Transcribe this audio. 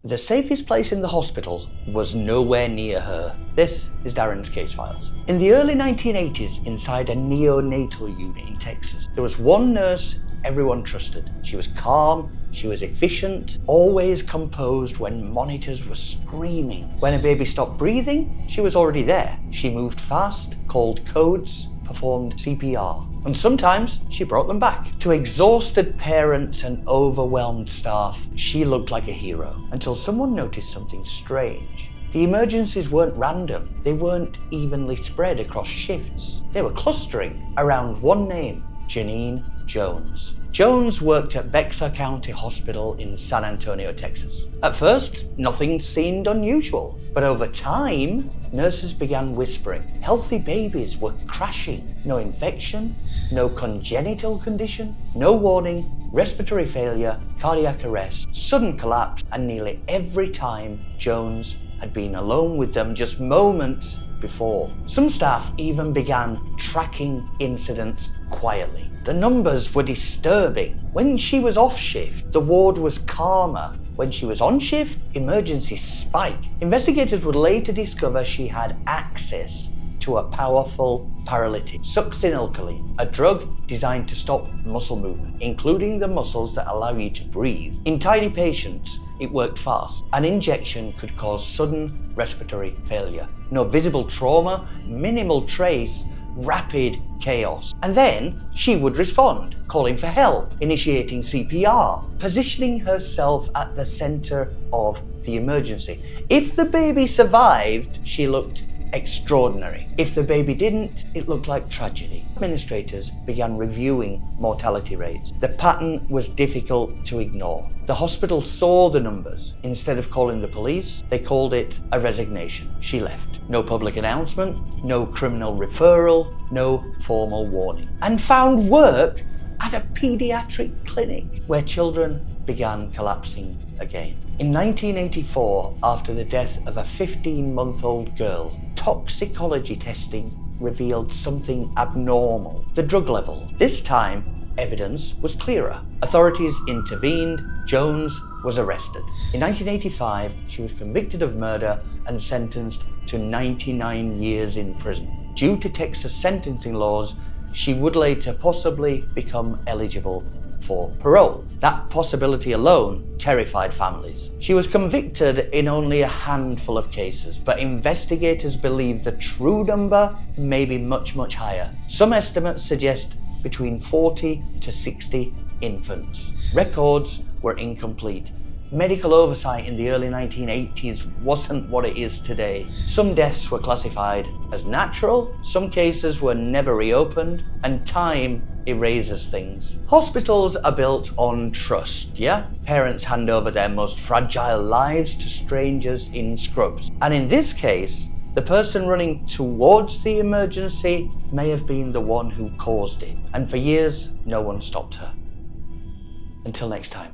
The safest place in the hospital was nowhere near her. This is Darren's Case Files. In the early 1980s, inside a neonatal unit in Texas, there was one nurse everyone trusted. She was calm, she was efficient, always composed when monitors were screaming. When a baby stopped breathing, she was already there. She moved fast, called codes, performed CPR. And sometimes she brought them back. To exhausted parents and overwhelmed staff, she looked like a hero, until someone noticed something strange. The emergencies weren't random. They weren't evenly spread across shifts. They were clustering around one name, Genene Jones. Jones worked at Bexar County Hospital in San Antonio, Texas. At first, nothing seemed unusual, but over time, nurses began whispering. Healthy babies were crashing. No infection, no congenital condition, no warning, respiratory failure, cardiac arrest, sudden collapse, and nearly every time Jones had been alone with them just moments before. Some staff even began tracking incidents quietly. The numbers were disturbing. When she was off shift, the ward was calmer. When she was on shift, emergencies spiked. Investigators would later discover she had access to a powerful paralytic, succinylcholine, a drug designed to stop muscle movement, including the muscles that allow you to breathe. In tiny patients, it worked fast. An injection could cause sudden respiratory failure. No visible trauma, minimal trace, rapid chaos. And then she would respond, calling for help, initiating CPR, positioning herself at the center of the emergency. If the baby survived, she looked extraordinary. If the baby didn't, it looked like tragedy. Administrators began reviewing mortality rates. The pattern was difficult to ignore. The hospital saw the numbers. Instead of calling the police, they called it a resignation. She left. No public announcement, no criminal referral, no formal warning. And found work at a pediatric clinic where children began collapsing again. In 1984, after the death of a 15-month-old girl, toxicology testing revealed something abnormal. The drug level. This time, evidence was clearer. Authorities intervened. Jones was arrested. In 1985, she was convicted of murder and sentenced to 99 years in prison. Due to Texas sentencing laws, she would later possibly become eligible for parole. That possibility alone terrified families. She was convicted in only a handful of cases, but investigators believe the true number may be much, much higher. Some estimates suggest between 40 to 60 infants. Records were incomplete. Medical oversight in the early 1980s wasn't what it is today. Some deaths were classified as natural, some cases were never reopened, and time erases things. Hospitals are built on trust, yeah? Parents hand over their most fragile lives to strangers in scrubs. And in this case, the person running towards the emergency may have been the one who caused it. And for years, no one stopped her. Until next time.